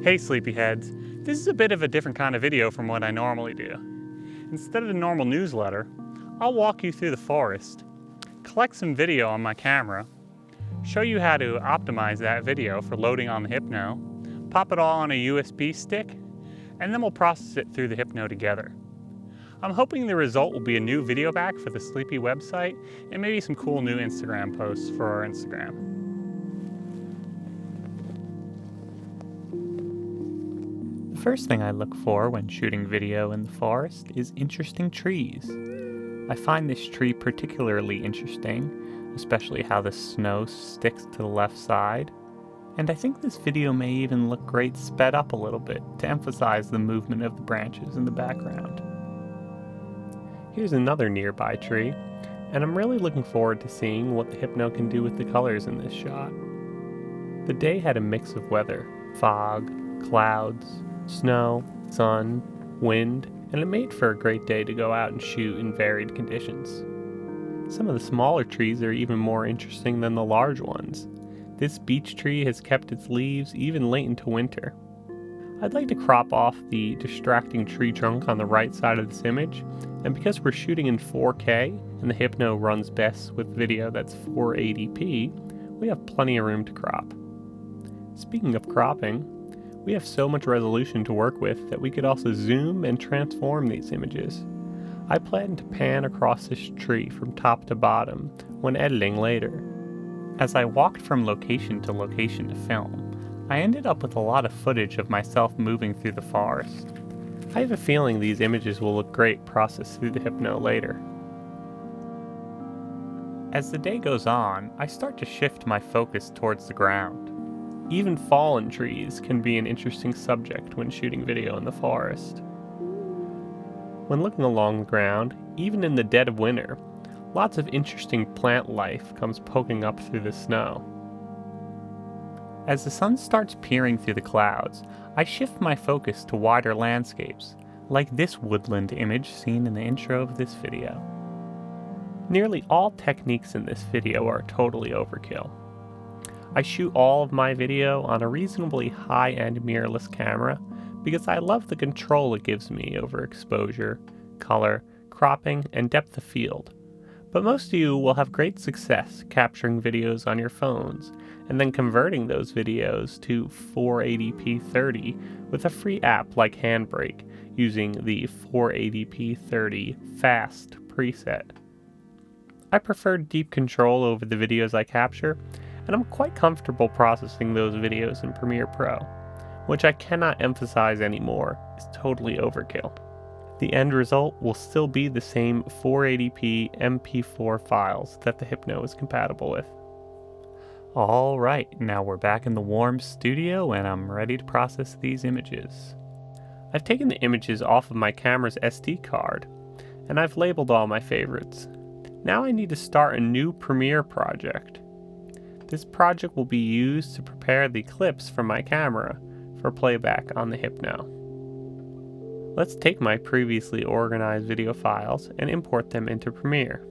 Hey sleepyheads, this is a bit of a different kind of video from what I normally do. Instead of the normal newsletter, I'll walk you through the forest, collect some video on my camera, show you how to optimize that video for loading on the Hypno, pop it all on a USB stick, and then we'll process it through the Hypno together. I'm hoping the result will be a new video back for the Sleepy website and maybe some cool new Instagram posts for our Instagram. The first thing I look for when shooting video in the forest is interesting trees. I find this tree particularly interesting, especially how the snow sticks to the left side. And I think this video may even look great sped up a little bit to emphasize the movement of the branches in the background. Here's another nearby tree, and I'm really looking forward to seeing what the Hypno can do with the colors in this shot. The day had a mix of weather: fog, clouds, snow, sun, wind, and it made for a great day to go out and shoot in varied conditions. Some of the smaller trees are even more interesting than the large ones. This beech tree has kept its leaves even late into winter. I'd like to crop off the distracting tree trunk on the right side of this image, and because we're shooting in 4K and the Hypno runs best with video that's 480p, we have plenty of room to crop. Speaking of cropping, we have so much resolution to work with that we could also zoom and transform these images. I plan to pan across this tree from top to bottom when editing later. As I walked from location to location to film, I ended up with a lot of footage of myself moving through the forest. I have a feeling these images will look great processed through the Hypno later. As the day goes on, I start to shift my focus towards the ground. Even fallen trees can be an interesting subject when shooting video in the forest. When looking along the ground, even in the dead of winter, lots of interesting plant life comes poking up through the snow. As the sun starts peering through the clouds, I shift my focus to wider landscapes, like this woodland image seen in the intro of this video. Nearly all techniques in this video are totally overkill. I shoot all of my video on a reasonably high-end mirrorless camera because I love the control it gives me over exposure, color, cropping, and depth of field. But most of you will have great success capturing videos on your phones and then converting those videos to 480p 30 with a free app like Handbrake using the 480p 30 fast preset. I prefer deep control over the videos I capture, and I'm quite comfortable processing those videos in Premiere Pro, which I cannot emphasize anymore is totally overkill. The end result will still be the same 480p MP4 files that the Hypno is compatible with. Alright, now we're back in the warm studio and I'm ready to process these images. I've taken the images off of my camera's SD card, and I've labeled all my favorites. Now I need to start a new Premiere project. This project will be used to prepare the clips from my camera for playback on the Hypno. Let's take my previously organized video files and import them into Premiere.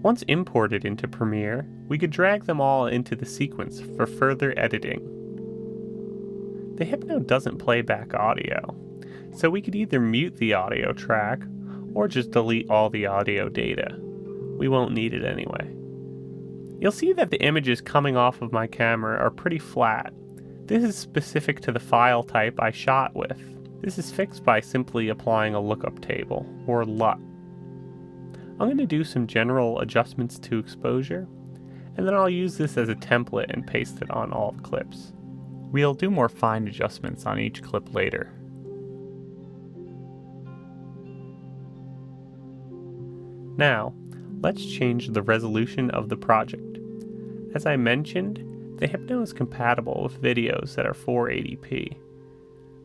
Once imported into Premiere, we could drag them all into the sequence for further editing. The Hypno doesn't play back audio, so we could either mute the audio track or just delete all the audio data. We won't need it anyway. You'll see that the images coming off of my camera are pretty flat. This is specific to the file type I shot with. This is fixed by simply applying a lookup table, or LUT. I'm going to do some general adjustments to exposure, and then I'll use this as a template and paste it on all the clips. We'll do more fine adjustments on each clip later. Now, let's change the resolution of the project. As I mentioned, the Hypno is compatible with videos that are 480p.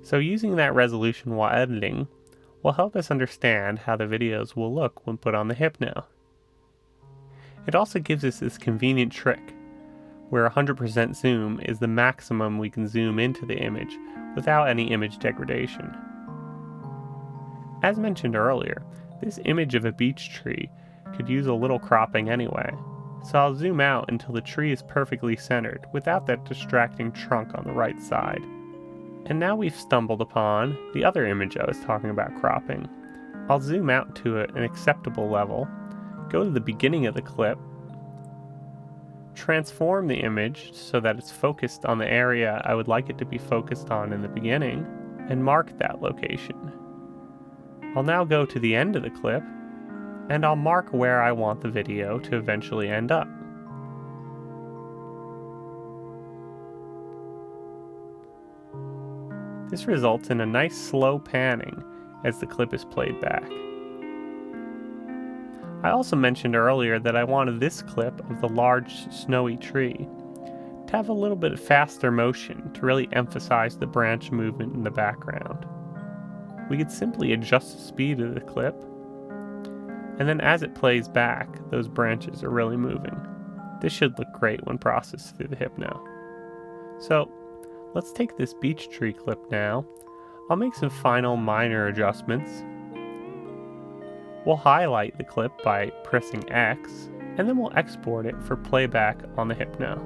So using that resolution while editing will help us understand how the videos will look when put on the Hypno. It also gives us this convenient trick where 100% zoom is the maximum we can zoom into the image without any image degradation. As mentioned earlier, this image of a beech tree could use a little cropping anyway, so I'll zoom out until the tree is perfectly centered without that distracting trunk on the right side. And now we've stumbled upon the other image I was talking about cropping. I'll zoom out to an acceptable level, go to the beginning of the clip, transform the image so that it's focused on the area I would like it to be focused on in the beginning, and mark that location. I'll now go to the end of the clip, and I'll mark where I want the video to eventually end up. This results in a nice slow panning as the clip is played back. I also mentioned earlier that I wanted this clip of the large snowy tree to have a little bit faster motion to really emphasize the branch movement in the background. We could simply adjust the speed of the clip, and then as it plays back, those branches are really moving. This should look great when processed through the Hypno. So, let's take this beech tree clip now. I'll make some final minor adjustments. We'll highlight the clip by pressing X, and then we'll export it for playback on the Hypno.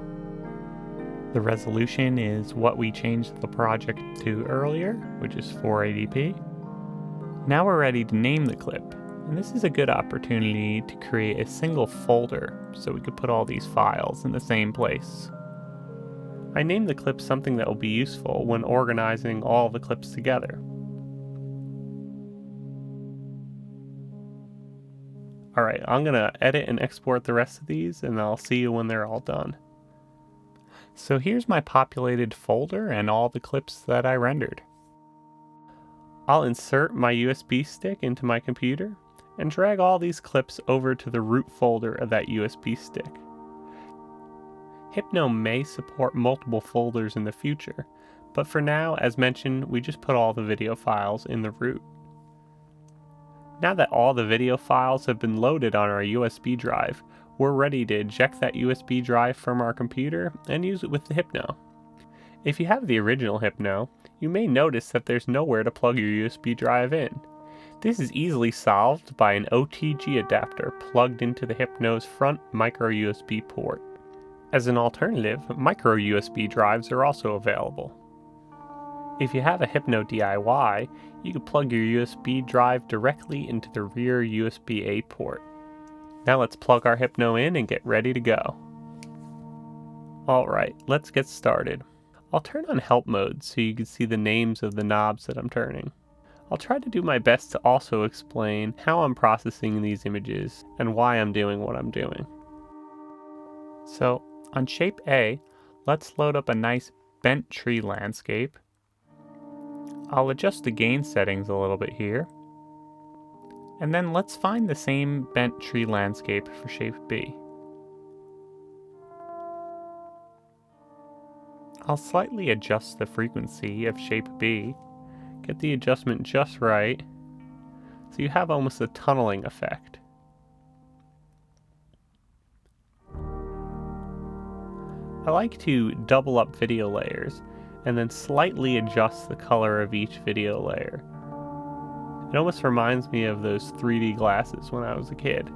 The resolution is what we changed the project to earlier, which is 480p. Now we're ready to name the clip, and this is a good opportunity to create a single folder so we could put all these files in the same place. I named the clip something that will be useful when organizing all the clips together. Alright, I'm going to edit and export the rest of these, and I'll see you when they're all done. So here's my populated folder and all the clips that I rendered. I'll insert my USB stick into my computer and drag all these clips over to the root folder of that USB stick. Hypno may support multiple folders in the future, but for now, as mentioned, we just put all the video files in the root. Now that all the video files have been loaded on our USB drive, we're ready to eject that USB drive from our computer and use it with the Hypno. If you have the original Hypno, you may notice that there's nowhere to plug your USB drive in. This is easily solved by an OTG adapter plugged into the Hypno's front micro USB port. As an alternative, micro USB drives are also available. If you have a Hypno DIY, you can plug your USB drive directly into the rear USB-A port. Now let's plug our Hypno in and get ready to go. Alright, let's get started. I'll turn on help mode so you can see the names of the knobs that I'm turning. I'll try to do my best to also explain how I'm processing these images and why I'm doing what I'm doing. So, on shape A, let's load up a nice bent tree landscape. I'll adjust the gain settings a little bit here. And then let's find the same bent tree landscape for shape B. I'll slightly adjust the frequency of shape B, get the adjustment just right, so you have almost a tunneling effect. I like to double up video layers and then slightly adjust the color of each video layer. It almost reminds me of those 3D glasses when I was a kid.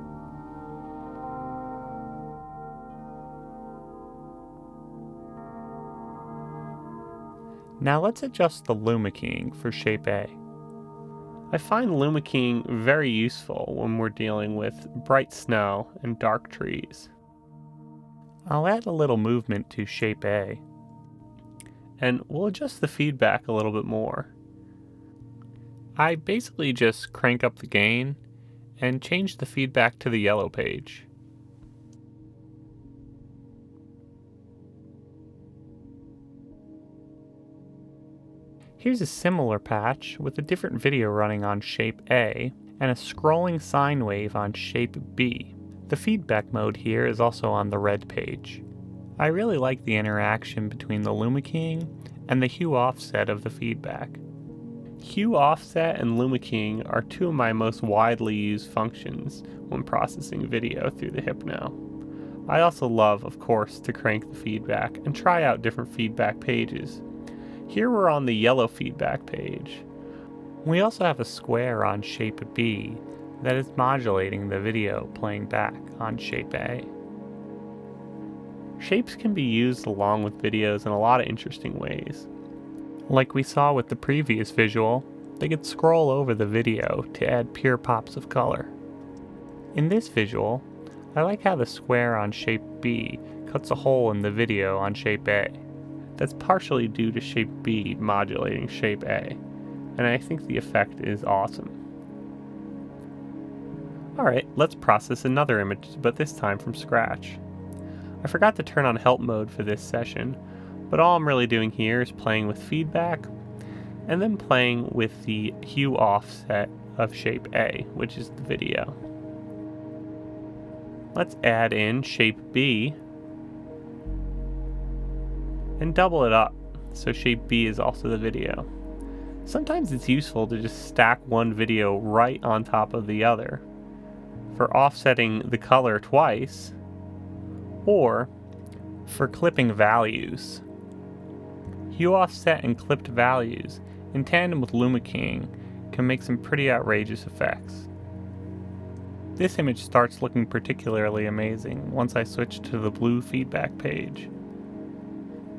Now let's adjust the luma keying for shape A. I find luma keying very useful when we're dealing with bright snow and dark trees. I'll add a little movement to shape A, and we'll adjust the feedback a little bit more. I basically just crank up the gain and change the feedback to the yellow page. Here's a similar patch with a different video running on shape A and a scrolling sine wave on shape B. The feedback mode here is also on the red page. I really like the interaction between the luma keying and the hue offset of the feedback. Hue offset and luma keying are two of my most widely used functions when processing video through the Hypno. I also love, of course, to crank the feedback and try out different feedback pages. Here we're on the yellow feedback page. We also have a square on shape B that is modulating the video playing back on shape A. Shapes can be used along with videos in a lot of interesting ways. Like we saw with the previous visual, they could scroll over the video to add pure pops of color. In this visual, I like how the square on shape B cuts a hole in the video on shape A. That's partially due to shape B modulating shape A, and I think the effect is awesome. Alright, let's process another image, but this time from scratch. I forgot to turn on help mode for this session, but all I'm really doing here is playing with feedback, and then playing with the hue offset of shape A, which is the video. Let's add in shape B, and double it up, so shape B is also the video. Sometimes it's useful to just stack one video right on top of the other for offsetting the color twice, or for clipping values. Hue offset and clipped values in tandem with luma keying can make some pretty outrageous effects. This image starts looking particularly amazing once I switch to the blue feedback page.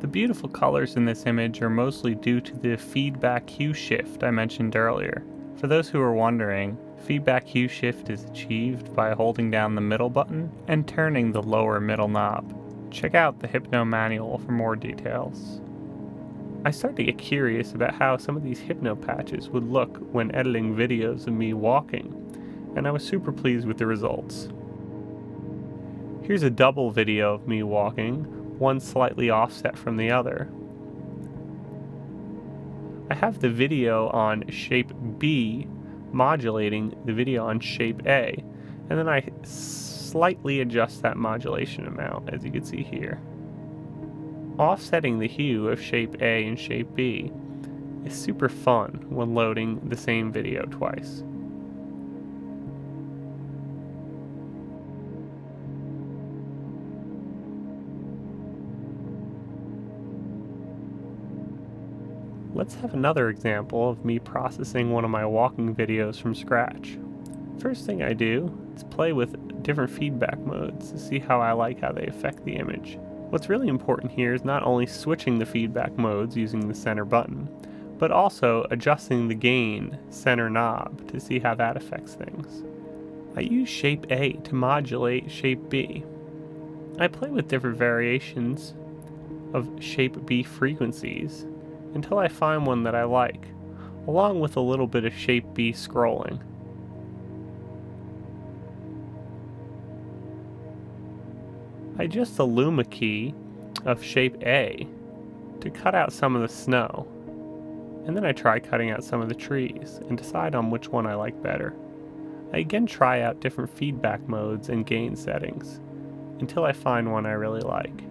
The beautiful colors in this image are mostly due to the feedback hue shift I mentioned earlier. For those who are wondering, feedback hue shift is achieved by holding down the middle button and turning the lower middle knob. Check out the Hypno manual for more details. I started to get curious about how some of these Hypno patches would look when editing videos of me walking, and I was super pleased with the results. Here's a double video of me walking, one slightly offset from the other. I have the video on shape B modulating the video on shape A, and then I slightly adjust that modulation amount, as you can see here. Offsetting the hue of shape A and shape B is super fun when loading the same video twice. Let's have another example of me processing one of my walking videos from scratch. First thing I do is play with different feedback modes to see how I like how they affect the image. What's really important here is not only switching the feedback modes using the center button, but also adjusting the gain center knob to see how that affects things. I use shape A to modulate shape B. I play with different variations of shape B frequencies until I find one that I like, along with a little bit of shape B scrolling. I adjust the luma key of shape A to cut out some of the snow, and then I try cutting out some of the trees and decide on which one I like better. I again try out different feedback modes and gain settings until I find one I really like.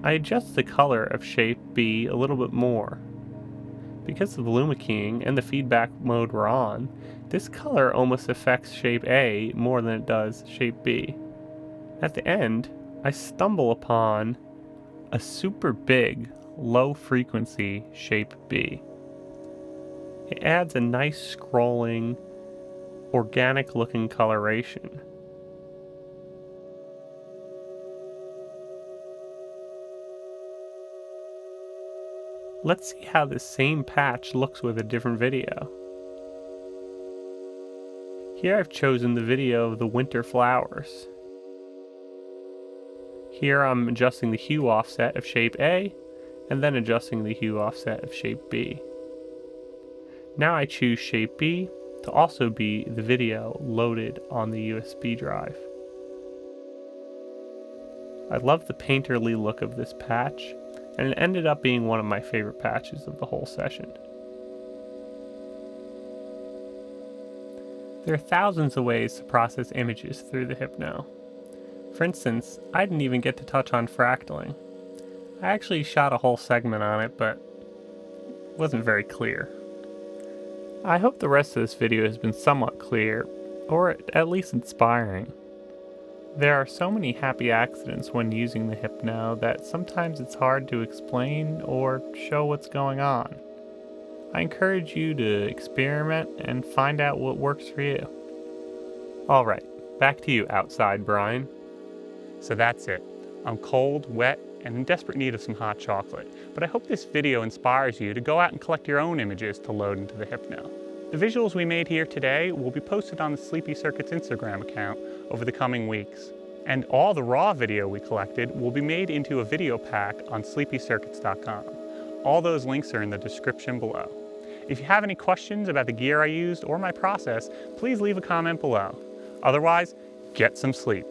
I adjust the color of shape B a little bit more. Because of the luma keying and the feedback mode we're on, this color almost affects shape A more than it does shape B. At the end, I stumble upon a super big, low frequency shape B. It adds a nice scrolling, organic looking coloration. Let's see how this same patch looks with a different video. Here I've chosen the video of the winter flowers. Here I'm adjusting the hue offset of shape A, and then adjusting the hue offset of shape B. Now I choose shape B to also be the video loaded on the USB drive. I love the painterly look of this patch, and it ended up being one of my favorite patches of the whole session. There are thousands of ways to process images through the Hypno. For instance, I didn't even get to touch on fractaling. I actually shot a whole segment on it, but it wasn't very clear. I hope the rest of this video has been somewhat clear, or at least inspiring. There are so many happy accidents when using the Hypno that sometimes it's hard to explain or show what's going on. I encourage you to experiment and find out what works for you. Alright, back to you outside, Brian. So that's it. I'm cold, wet, and in desperate need of some hot chocolate, but I hope this video inspires you to go out and collect your own images to load into the Hypno. The visuals we made here today will be posted on the Sleepy Circuit's Instagram account over the coming weeks. And all the raw video we collected will be made into a video pack on sleepycircuits.com. All those links are in the description below. If you have any questions about the gear I used or my process, please leave a comment below. Otherwise, get some sleep.